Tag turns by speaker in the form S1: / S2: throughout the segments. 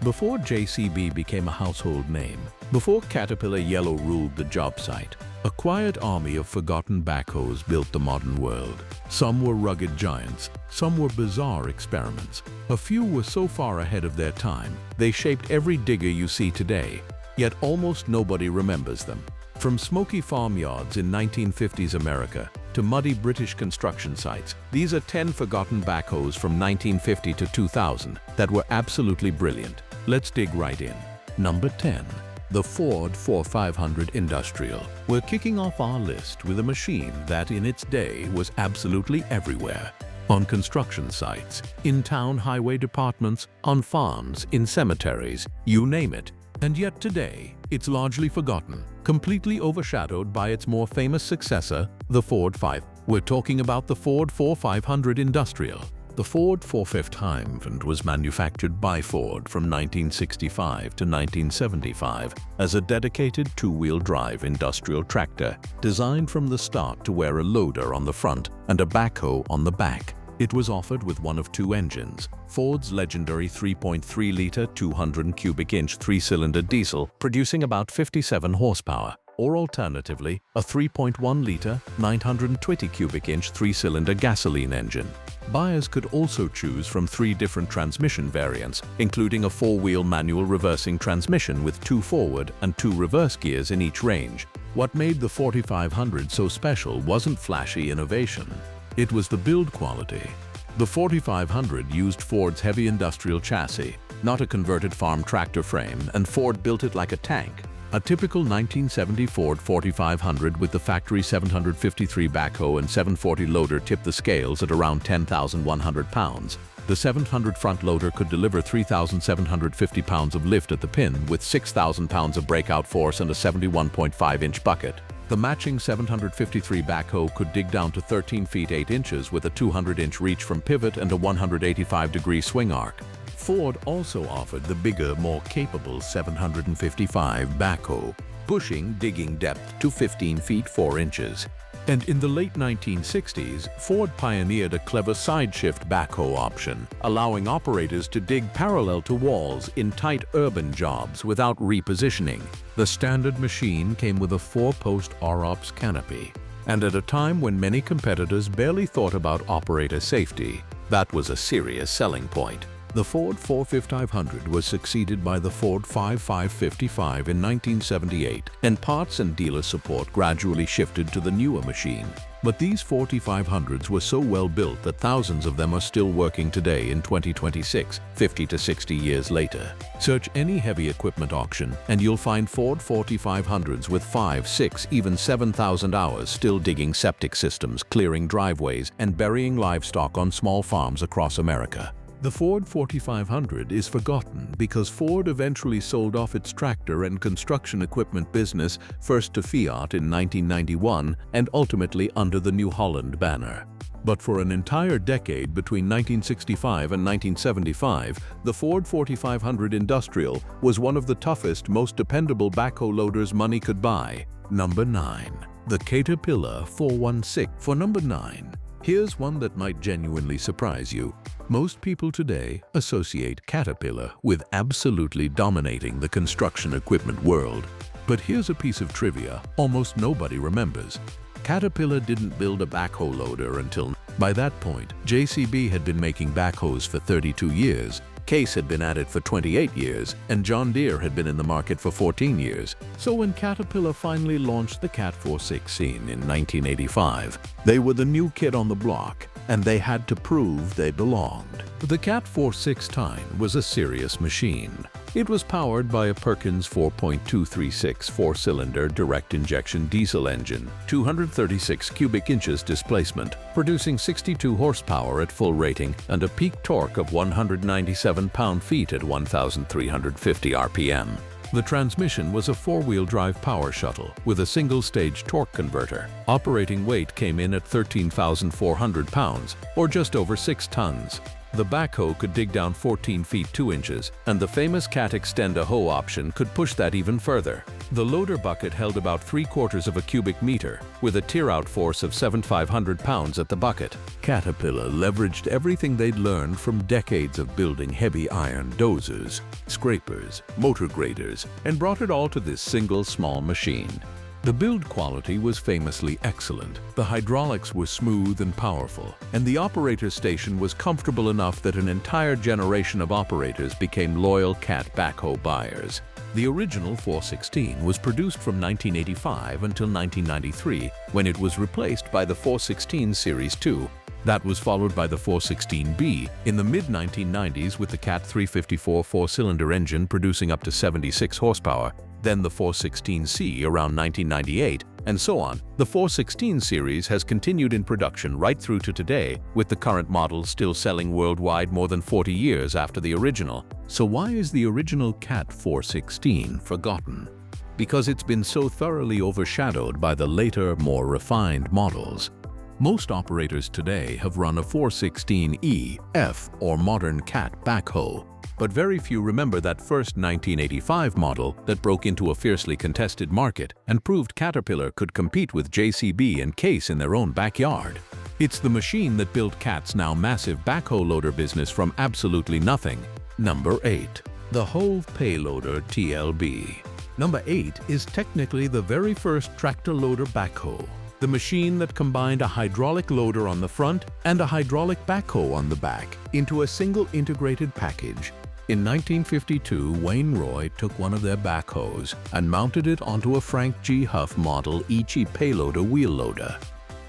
S1: Before JCB became a household name, before Caterpillar Yellow ruled the job site, a quiet army of forgotten backhoes built the modern world. Some were rugged giants, some were bizarre experiments. A few were so far ahead of their time, they shaped every digger you see today, yet almost nobody remembers them. From smoky farmyards in 1950s America to muddy British construction sites, these are 10 forgotten backhoes from 1950 to 2000 that were absolutely brilliant. Let's dig right in. Number 10. The Ford 4500 Industrial. We're kicking off our list with a machine that in its day was absolutely everywhere. On construction sites, in town highway departments, on farms, in cemeteries, you name it. And yet today, it's largely forgotten, completely overshadowed by its more famous successor, the Ford 5. We're talking about the Ford 4500 Industrial. The Ford 4500 was manufactured by Ford from 1965 to 1975 as a dedicated two-wheel drive industrial tractor designed from the start to wear a loader on the front and a backhoe on the back. It was offered with one of two engines, Ford's legendary 3.3-liter 200 cubic inch three-cylinder diesel producing about 57 horsepower, or alternatively, a 3.1-liter 920 cubic inch three-cylinder gasoline engine. Buyers could also choose from 3 different transmission variants, including a 4-wheel manual reversing transmission with 2 forward and 2 reverse gears in each range. What made the 4500 so special wasn't flashy innovation. It was the build quality. The 4500 used Ford's heavy industrial chassis, not a converted farm tractor frame, and Ford built it like a tank. A typical 1970 Ford 4500 with the factory 753 backhoe and 740 loader tipped the scales at around 10,100 pounds. The 700 front loader could deliver 3,750 pounds of lift at the pin with 6,000 pounds of breakout force and a 71.5-inch bucket. The matching 753 backhoe could dig down to 13 feet 8 inches with a 200-inch reach from pivot and a 185-degree swing arc. Ford also offered the bigger, more capable 755 backhoe, pushing digging depth to 15 feet 4 inches. And in the late 1960s, Ford pioneered a clever side-shift backhoe option, allowing operators to dig parallel to walls in tight urban jobs without repositioning. The standard machine came with a 4-post ROPS canopy. And at a time when many competitors barely thought about operator safety, that was a serious selling point. The Ford 4500 was succeeded by the Ford 5555 in 1978, and parts and dealer support gradually shifted to the newer machine. But these 4500s were so well built that thousands of them are still working today in 2026, 50 to 60 years later. Search any heavy equipment auction and you'll find Ford 4500s with 5, 6, even 7,000 hours still digging septic systems, clearing driveways, and burying livestock on small farms across America. The Ford 4500 is forgotten because Ford eventually sold off its tractor and construction equipment business first to Fiat in 1991 and ultimately under the New Holland banner. But for an entire decade between 1965 and 1975, the Ford 4500 Industrial was one of the toughest, most dependable backhoe loaders money could buy. Number 9. The Caterpillar 416. For number 9, here's one that might genuinely surprise you. Most people today associate Caterpillar with absolutely dominating the construction equipment world. But here's a piece of trivia almost nobody remembers. Caterpillar didn't build a backhoe loader until. By that point, JCB had been making backhoes for 32 years, Case had been at it for 28 years, and John Deere had been in the market for 14 years. So when Caterpillar finally launched the Cat 416 in 1985, they were the new kid on the block, and they had to prove they belonged. The Cat 416 was a serious machine. It was powered by a Perkins 4.236 4-cylinder direct injection diesel engine, 236 cubic inches displacement, producing 62 horsepower at full rating and a peak torque of 197 pound-feet at 1,350 RPM. The transmission was a 4-wheel drive power shuttle with a single-stage torque converter. Operating weight came in at 13,400 pounds, or just over 6 tons. The backhoe could dig down 14 feet 2 inches, and the famous cat extender hoe option could push that even further. The loader bucket held about 3/4 of a cubic meter, with a tear-out force of 7,500 pounds at the bucket. Caterpillar leveraged everything they'd learned from decades of building heavy iron dozers, scrapers, motor graders, and brought it all to this single small machine. The build quality was famously excellent. The hydraulics were smooth and powerful, and the operator station was comfortable enough that an entire generation of operators became loyal Cat backhoe buyers. The original 416 was produced from 1985 until 1993, when it was replaced by the 416 Series 2. That was followed by the 416B in the mid-1990s with the Cat 354 four-cylinder engine producing up to 76 horsepower, then the 416C around 1998, and so on. The 416 series has continued in production right through to today, with the current model still selling worldwide more than 40 years after the original. So why is the original Cat 416 forgotten? Because it's been so thoroughly overshadowed by the later, more refined models. Most operators today have run a 416E, F, or modern Cat backhoe, but very few remember that first 1985 model that broke into a fiercely contested market and proved Caterpillar could compete with JCB and Case in their own backyard. It's the machine that built Cat's now massive backhoe loader business from absolutely nothing. Number 8. The Hough Payloader TLB. Number 8 is technically the very first tractor loader backhoe. The machine that combined a hydraulic loader on the front and a hydraulic backhoe on the back into a single integrated package. In 1952, Wainwright took one of their backhoes and mounted it onto a Frank G. Hough model Hough Payloader wheel loader.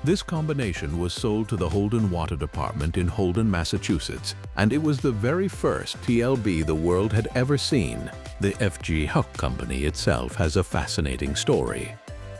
S1: This combination was sold to the Holden Water Department in Holden, Massachusetts, and it was the very first TLB the world had ever seen. The F.G. Hough Company itself has a fascinating story.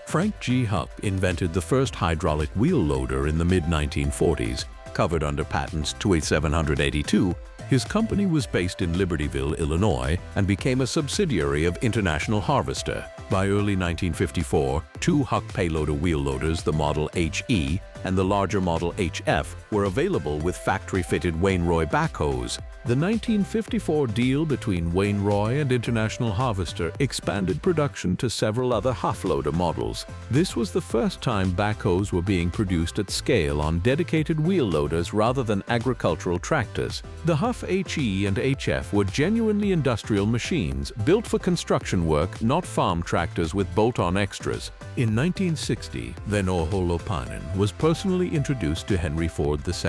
S1: Frank G. Hough invented the first hydraulic wheel loader in the mid-1940s. Covered under patents 28782, his company was based in Libertyville, Illinois, and became a subsidiary of International Harvester. By early 1954, two Hough Payloader wheel loaders, the model HE and the larger model HF, were available with factory-fitted Wainwright backhoes. The 1954 deal between Wainwright and International Harvester expanded production to several other Hough loader models. This was the first time backhoes were being produced at scale on dedicated wheel loaders rather than agricultural tractors. The Hough HE and HF were genuinely industrial machines, built for construction work, not farm tractors with bolt-on extras. In 1960, then Oholopainen was personally introduced to Henry Ford II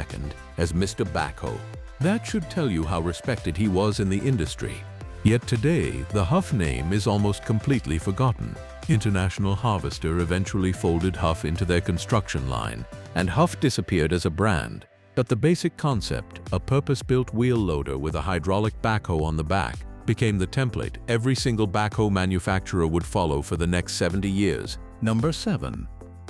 S1: as Mr. Backhoe. That should tell you how respected he was in the industry. Yet today, the Hough name is almost completely forgotten. International Harvester eventually folded Hough into their construction line, and Hough disappeared as a brand. But the basic concept, a purpose-built wheel loader with a hydraulic backhoe on the back, became the template every single backhoe manufacturer would follow for the next 70 years. Number 7.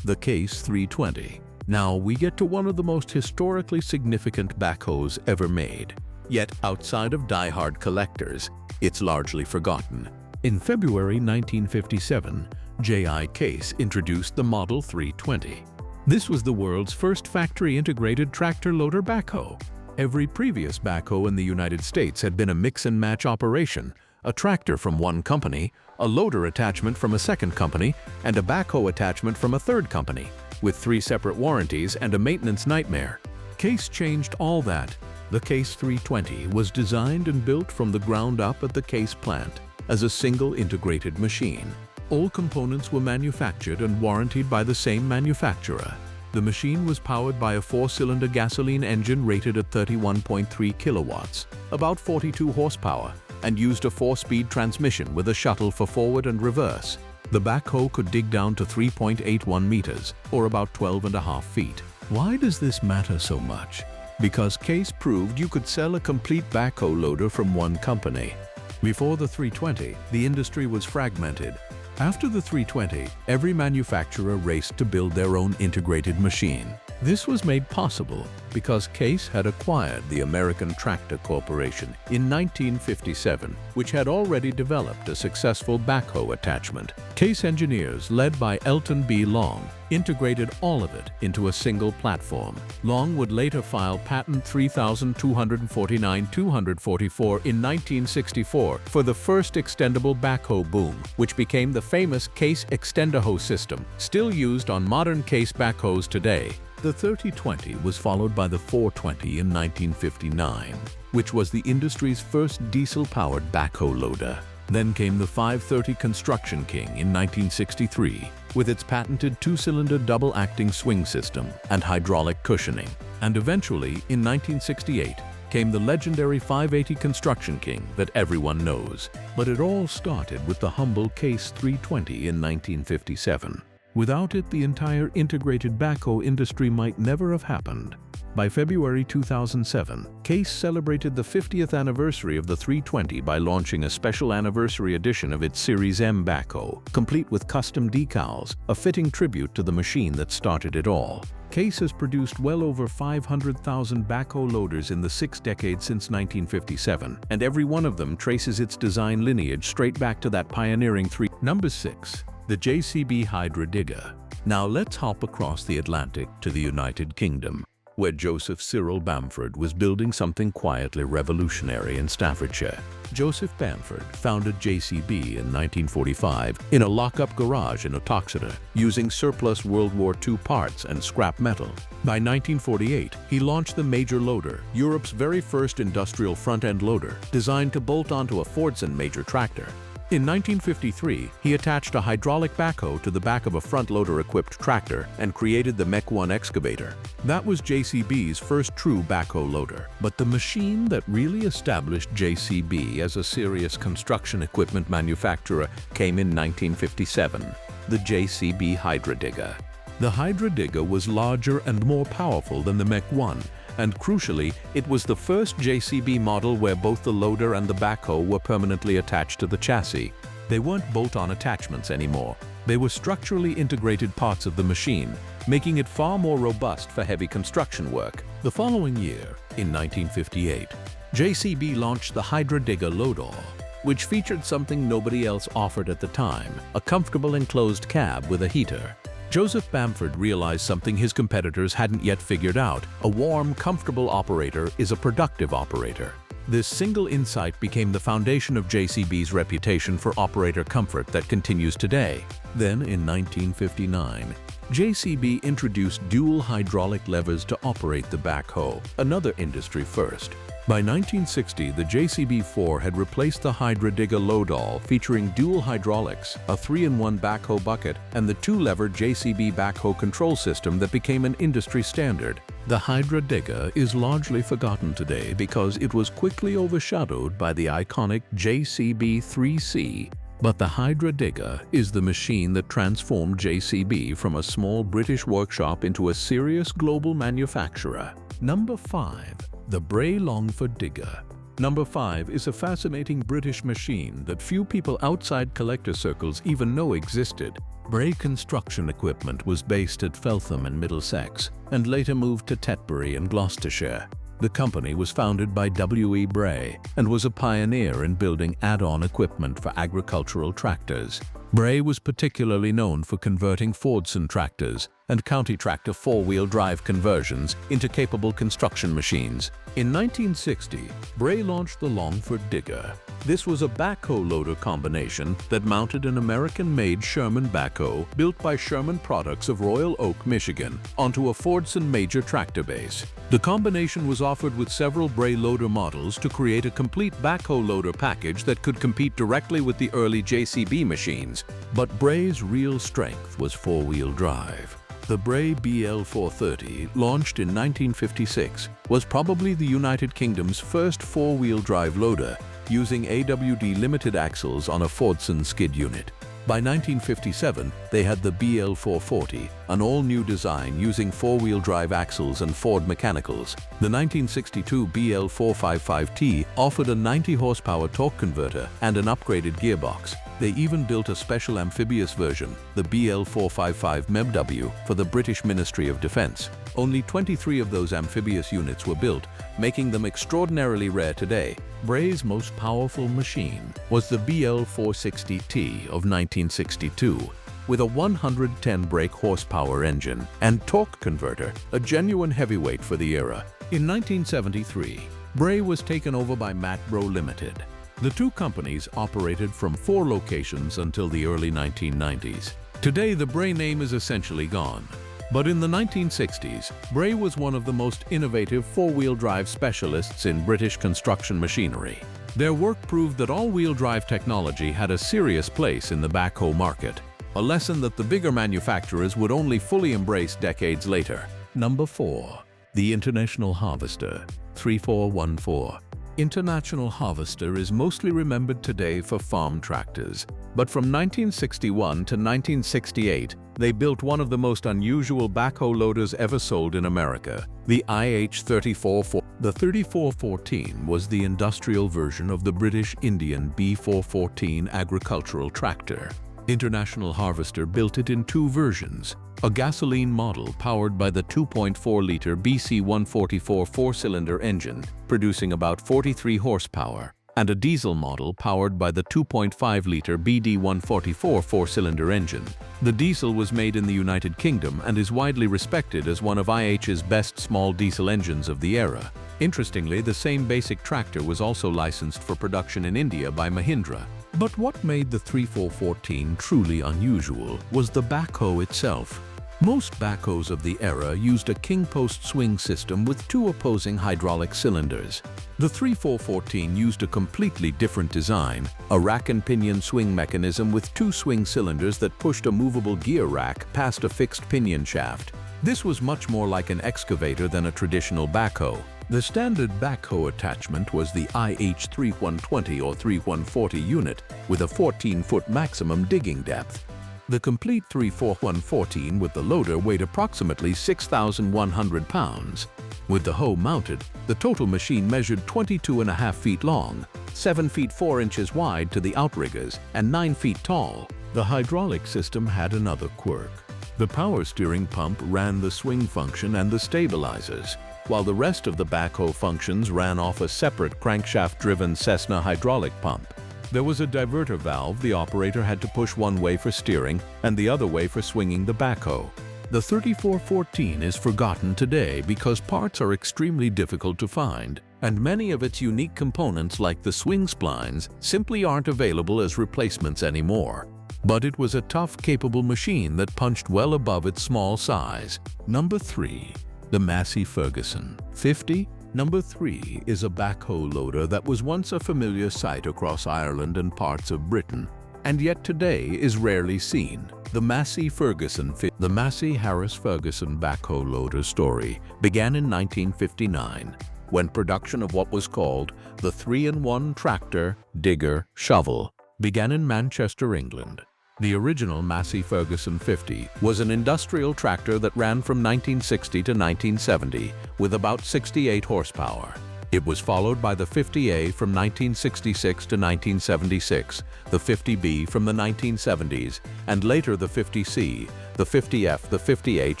S1: The Case 320. Now we get to one of the most historically significant backhoes ever made. Yet outside of die-hard collectors, it's largely forgotten. In February 1957, J.I. Case introduced the Model 320. This was the world's first factory-integrated tractor-loader backhoe. Every previous backhoe in the United States had been a mix-and-match operation, a tractor from one company, a loader attachment from a second company, and a backhoe attachment from a third company, with 3 separate warranties and a maintenance nightmare. Case changed all that. The Case 320 was designed and built from the ground up at the Case plant as a single integrated machine. All components were manufactured and warrantied by the same manufacturer. The machine was powered by a 4-cylinder gasoline engine rated at 31.3 kilowatts, about 42 horsepower, and used a 4-speed transmission with a shuttle for forward and reverse. The backhoe could dig down to 3.81 meters, or about 12.5 feet. Why does this matter so much? Because Case proved you could sell a complete backhoe loader from one company. Before the 320, the industry was fragmented. After the 320, every manufacturer raced to build their own integrated machine. This was made possible because Case had acquired the American Tractor Corporation in 1957, which had already developed a successful backhoe attachment. Case engineers, led by Elton B. Long, integrated all of it into a single platform. Long would later file patent 3249-244 in 1964 for the first extendable backhoe boom, which became the famous Case Extendahoe system, still used on modern Case backhoes today. The 3020 was followed by the 420 in 1959, which was the industry's first diesel-powered backhoe loader. Then came the 530 Construction King in 1963, with its patented two-cylinder double-acting swing system and hydraulic cushioning. And eventually, in 1968, came the legendary 580 Construction King that everyone knows. But it all started with the humble Case 320 in 1957. Without it, the entire integrated backhoe industry might never have happened. By February 2007, Case celebrated the 50th anniversary of the 320 by launching a special anniversary edition of its Series M backhoe, complete with custom decals, a fitting tribute to the machine that started it all. Case has produced well over 500,000 backhoe loaders in the 6 decades since 1957, and every one of them traces its design lineage straight back to that pioneering Number 6. The JCB Hydra Digger. Now let's hop across the Atlantic to the United Kingdom, where Joseph Cyril Bamford was building something quietly revolutionary in Staffordshire. Joseph Bamford founded JCB in 1945 in a lock-up garage in Uttoxeter, using surplus World War II parts and scrap metal. By 1948, he launched the Major Loader, Europe's very first industrial front-end loader, designed to bolt onto a Fordson major tractor. In 1953, he attached a hydraulic backhoe to the back of a front-loader-equipped tractor and created the Mech 1 excavator. That was JCB's first true backhoe loader. But the machine that really established JCB as a serious construction equipment manufacturer came in 1957, the JCB Hydra Digger. The Hydra Digger was larger and more powerful than the Mech 1, and crucially, it was the first JCB model where both the loader and the backhoe were permanently attached to the chassis. They weren't bolt-on attachments anymore. They were structurally integrated parts of the machine, making it far more robust for heavy construction work. The following year, in 1958, JCB launched the Hydra Digger Load-All, which featured something nobody else offered at the time, a comfortable enclosed cab with a heater. Joseph Bamford realized something his competitors hadn't yet figured out. A warm, comfortable operator is a productive operator. This single insight became the foundation of JCB's reputation for operator comfort that continues today. Then, in 1959, JCB introduced dual hydraulic levers to operate the backhoe, another industry first. By 1960, the JCB-4 had replaced the Hydra Digger Load-All, featuring dual hydraulics, a 3-in-1 backhoe bucket, and the 2-lever JCB backhoe control system that became an industry standard. The Hydra Digger is largely forgotten today because it was quickly overshadowed by the iconic JCB 3C. But the Hydra Digger is the machine that transformed JCB from a small British workshop into a serious global manufacturer. Number 5. The Bray Longford Digger. Number 5 is a fascinating British machine that few people outside collector circles even know existed. Bray Construction Equipment was based at Feltham in Middlesex and later moved to Tetbury in Gloucestershire. The company was founded by W.E. Bray and was a pioneer in building add-on equipment for agricultural tractors. Bray was particularly known for converting Fordson tractors and county tractor four-wheel drive conversions into capable construction machines. In 1960, Bray launched the Longford Digger. This was a backhoe loader combination that mounted an American-made Sherman backhoe built by Sherman Products of Royal Oak, Michigan, onto a Fordson major tractor base. The combination was offered with several Bray loader models to create a complete backhoe loader package that could compete directly with the early JCB machines. But Bray's real strength was four-wheel drive. The Bray BL430, launched in 1956, was probably the United Kingdom's first four-wheel drive loader, using AWD limited axles on a Fordson skid unit. By 1957, they had the BL440, an all-new design using four-wheel drive axles and Ford mechanicals. The 1962 BL455T offered a 90-horsepower torque converter and an upgraded gearbox. They even built a special amphibious version, the BL-455 MEBW, for the British Ministry of Defence. Only 23 of those amphibious units were built, making them extraordinarily rare today. Bray's most powerful machine was the BL-460T of 1962, with a 110 brake horsepower engine and torque converter, a genuine heavyweight for the era. In 1973, Bray was taken over by Matbro Limited. The two companies operated from 4 locations until the early 1990s. Today, the Bray name is essentially gone. But in the 1960s, Bray was one of the most innovative four-wheel drive specialists in British construction machinery. Their work proved that all-wheel drive technology had a serious place in the backhoe market, a lesson that the bigger manufacturers would only fully embrace decades later. Number 4. The International Harvester 3414. International Harvester is mostly remembered today for farm tractors, but from 1961 to 1968, they built one of the most unusual backhoe loaders ever sold in America, the IH-3414. The 3414 was the industrial version of the British Indian B414 agricultural tractor. International Harvester built it in 2 versions, a gasoline model powered by the 2.4-liter BC-144 4-cylinder engine, producing about 43 horsepower, and a diesel model powered by the 2.5-liter BD-144 4-cylinder engine. The diesel was made in the United Kingdom and is widely respected as one of IH's best small diesel engines of the era. Interestingly, the same basic tractor was also licensed for production in India by Mahindra. But what made the 3414 truly unusual was the backhoe itself. Most backhoes of the era used a king post swing system with 2 opposing hydraulic cylinders. The 3414 used a completely different design, a rack and pinion swing mechanism with 2 swing cylinders that pushed a movable gear rack past a fixed pinion shaft. This was much more like an excavator than a traditional backhoe. The standard backhoe attachment was the IH-3120 or 3140 unit with a 14-foot maximum digging depth. The complete 3414 with the loader weighed approximately 6,100 pounds. With the hoe mounted, the total machine measured 22.5 feet long, 7 feet 4 inches wide to the outriggers, and 9 feet tall. The hydraulic system had another quirk. The power steering pump ran the swing function and the stabilizers, while the rest of the backhoe functions ran off a separate crankshaft-driven Cessna hydraulic pump. There was a diverter valve the operator had to push one way for steering and the other way for swinging the backhoe. The 3414 is forgotten today because parts are extremely difficult to find, and many of its unique components like the swing splines simply aren't available as replacements anymore. But it was a tough, capable machine that punched well above its small size. Number 3. The Massey Ferguson 50. Number 3 is a backhoe loader that was once a familiar sight across Ireland and parts of Britain, and yet today is rarely seen. The Massey Ferguson. The Massey Harris Ferguson backhoe loader story began in 1959, when production of what was called the 3-in-1 tractor, digger, shovel began in Manchester, England. The original Massey Ferguson 50 was an industrial tractor that ran from 1960 to 1970 with about 68 horsepower. It was followed by the 50A from 1966 to 1976, the 50B from the 1970s, and later the 50C, the 50F, the 50H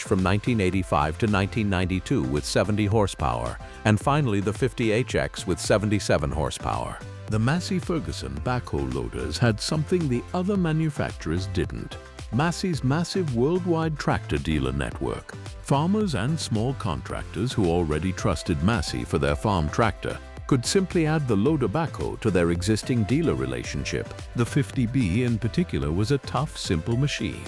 S1: from 1985 to 1992 with 70 horsepower, and finally the 50HX with 77 horsepower. The Massey Ferguson backhoe loaders had something the other manufacturers didn't: Massey's massive worldwide tractor dealer network. Farmers and small contractors who already trusted Massey for their farm tractor could simply add the loader backhoe to their existing dealer relationship. The 50B in particular was a tough, simple machine.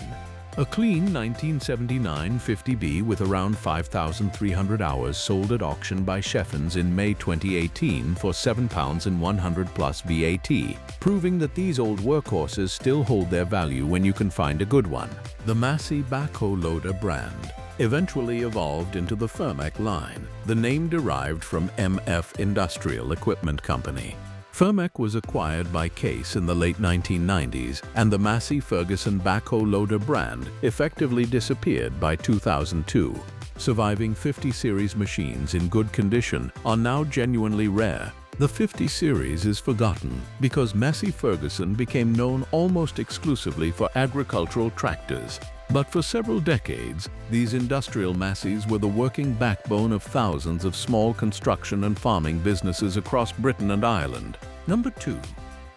S1: A clean 1979 50B with around 5,300 hours sold at auction by Sheffens in May 2018 for £7.100 plus VAT, proving that these old workhorses still hold their value when you can find a good one. The Massey backhoe loader brand eventually evolved into the Firmac line, the name derived from MF Industrial Equipment Company. Firmac was acquired by Case in the late 1990s, and the Massey Ferguson backhoe loader brand effectively disappeared by 2002. Surviving 50 series machines in good condition are now genuinely rare, The 50 series is forgotten because Massey Ferguson became known almost exclusively for agricultural tractors. But for several decades, these industrial Masseys were the working backbone of thousands of small construction and farming businesses across Britain and Ireland. Number 2.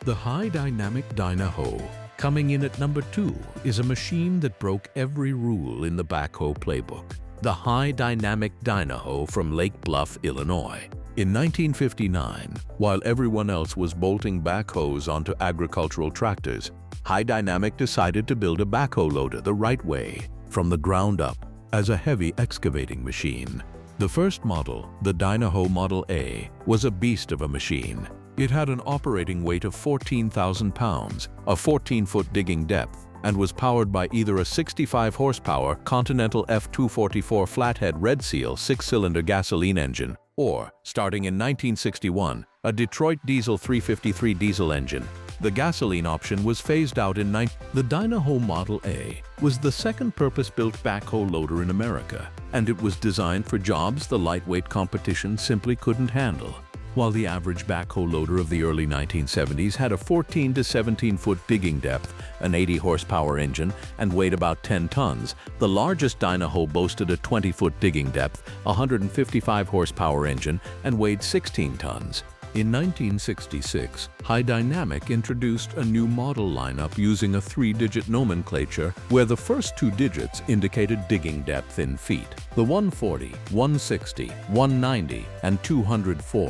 S1: The High Dynamic Dynahoe. Coming in at number 2 is a machine that broke every rule in the backhoe playbook. The High Dynamic Dynahoe from Lake Bluff, Illinois. In 1959, while everyone else was bolting backhoes onto agricultural tractors, High Dynamic decided to build a backhoe loader the right way, from the ground up, as a heavy excavating machine. The first model, the Dynahoe Model A, was a beast of a machine. It had an operating weight of 14,000 pounds, a 14-foot digging depth, and was powered by either a 65-horsepower Continental F244 flathead Red Seal 6-cylinder gasoline engine or, starting in 1961, a Detroit Diesel 353 diesel engine. The gasoline option was phased out in The Dynahoe Model A was the second purpose-built backhoe loader in America, and it was designed for jobs the lightweight competition simply couldn't handle. While the average backhoe loader of the early 1970s had a 14 to 17-foot digging depth, an 80-horsepower engine, and weighed about 10 tons, the largest Dynahoe boasted a 20-foot digging depth, a 155-horsepower engine, and weighed 16 tons. In 1966, High Dynamic introduced a new model lineup using a 3-digit nomenclature where the first 2 digits indicated digging depth in feet: the 140, 160, 190, and 204.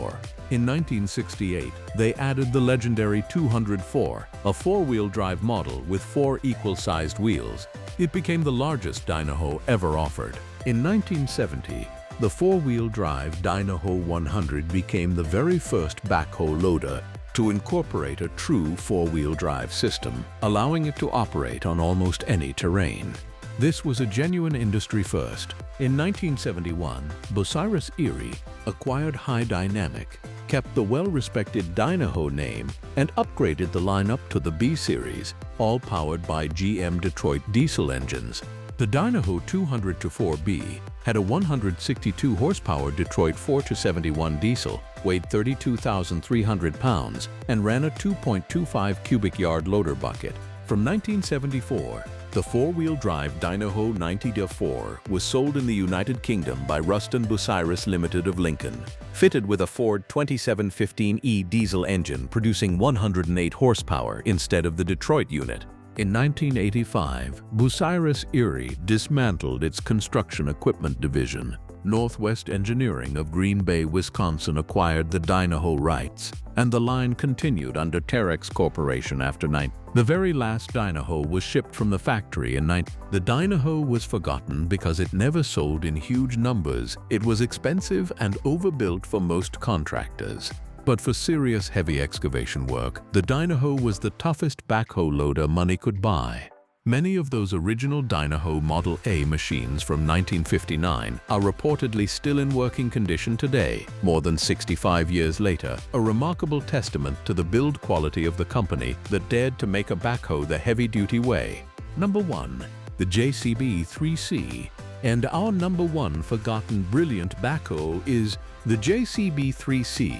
S1: In 1968, they added the legendary 204, a 4-wheel drive model with 4 equal-sized wheels. It became the largest Dynahoe ever offered. In 1970, the 4-wheel drive Dynahoe 100 became the very first backhoe loader to incorporate a true 4-wheel drive system, allowing it to operate on almost any terrain. This was a genuine industry first. In 1971, Bucyrus Erie acquired High Dynamic, kept the well-respected Dynahoe name, and upgraded the lineup to the B Series, all powered by GM Detroit diesel engines. The Dynahoe 200-4B had a 162-horsepower Detroit 4-71 diesel, weighed 32,300 pounds, and ran a 2.25 cubic yard loader bucket. From 1974, the 4-wheel drive Dynahoe 90-4 was sold in the United Kingdom by Ruston Bucyrus Limited of Lincoln, fitted with a Ford 2715E diesel engine producing 108 horsepower instead of the Detroit unit. In 1985, Bucyrus Erie dismantled its construction equipment division. Northwest Engineering of Green Bay, Wisconsin acquired the Dynahoe rights, and the line continued under Terex Corporation after The very last Dynahoe was shipped from the factory in The Dynahoe was forgotten because it never sold in huge numbers. It was expensive and overbuilt for most contractors. But for serious heavy excavation work, the Dynahoe was the toughest backhoe loader money could buy. Many of those original Dynahoe Model A machines from 1959 are reportedly still in working condition today, more than 65 years later, a remarkable testament to the build quality of the company that dared to make a backhoe the heavy-duty way. Number 1. The JCB 3C. And our number 1 forgotten brilliant backhoe is the JCB 3C.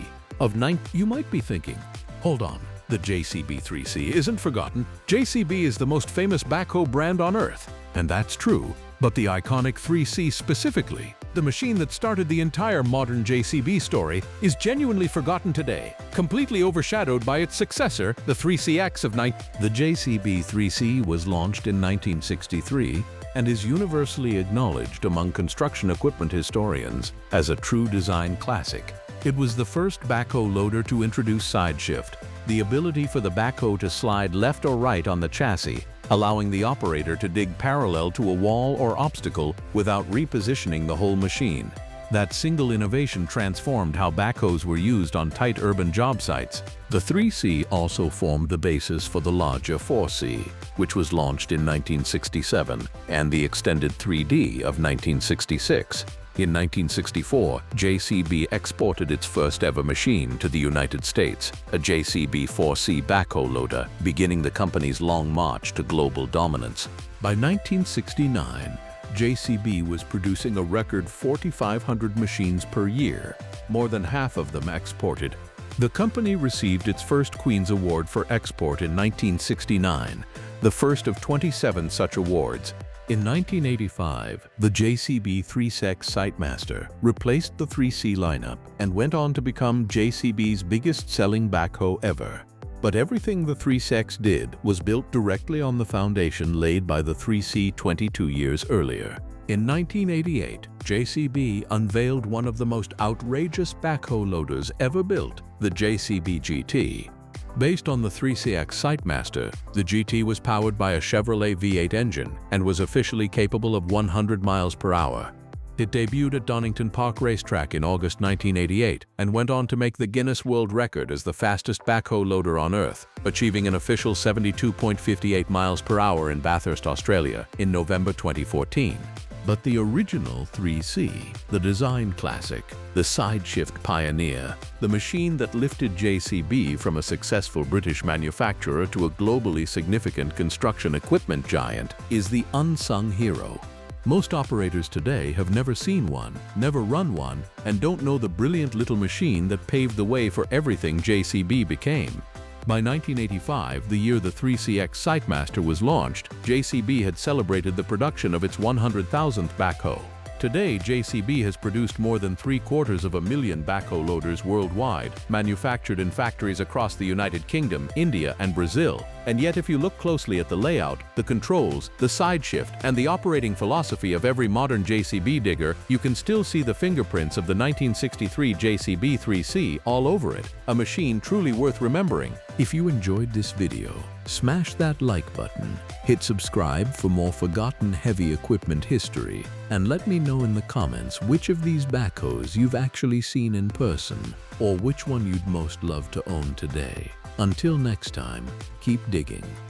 S1: You might be thinking, hold on, the JCB 3C isn't forgotten. JCB is the most famous backhoe brand on earth. And that's true, but the iconic 3C specifically, the machine that started the entire modern JCB story, is genuinely forgotten today, completely overshadowed by its successor, the 3CX of The JCB 3C was launched in 1963 and is universally acknowledged among construction equipment historians as a true design classic. It was the first backhoe loader to introduce side shift, the ability for the backhoe to slide left or right on the chassis, allowing the operator to dig parallel to a wall or obstacle without repositioning the whole machine. That single innovation transformed how backhoes were used on tight urban job sites. The 3C also formed the basis for the larger 4C, which was launched in 1967, and the extended 3D of 1966. In 1964, JCB exported its first-ever machine to the United States, a JCB 4C backhoe loader, beginning the company's long march to global dominance. By 1969, JCB was producing a record 4,500 machines per year, more than half of them exported. The company received its first Queen's Award for export in 1969, the first of 27 such awards. In 1985, the JCB 3SEC Sightmaster replaced the 3C lineup and went on to become JCB's biggest-selling backhoe ever. But everything the 3SEC did was built directly on the foundation laid by the 3C 22 years earlier. In 1988, JCB unveiled one of the most outrageous backhoe loaders ever built, the JCB GT. Based on the 3CX Sightmaster, the GT was powered by a Chevrolet V8 engine and was officially capable of 100 miles per hour. It debuted at Donington Park Racetrack in August 1988 and went on to make the Guinness World Record as the fastest backhoe loader on Earth, achieving an official 72.58 miles per hour in Bathurst, Australia in November 2014. But the original 3C, the design classic, the side-shift pioneer, the machine that lifted JCB from a successful British manufacturer to a globally significant construction equipment giant, is the unsung hero. Most operators today have never seen one, never run one, and don't know the brilliant little machine that paved the way for everything JCB became. By 1985, the year the 3CX Sightmaster was launched, JCB had celebrated the production of its 100,000th backhoe. Today, JCB has produced more than 750,000 backhoe loaders worldwide, manufactured in factories across the United Kingdom, India, and Brazil. And yet, if you look closely at the layout, the controls, the side shift, and the operating philosophy of every modern JCB digger, you can still see the fingerprints of the 1963 JCB 3C all over it, a machine truly worth remembering. If you enjoyed this video, smash that like button, hit subscribe for more forgotten heavy equipment history, and let me know in the comments which of these backhoes you've actually seen in person, or which one you'd most love to own today. Until next time, keep digging.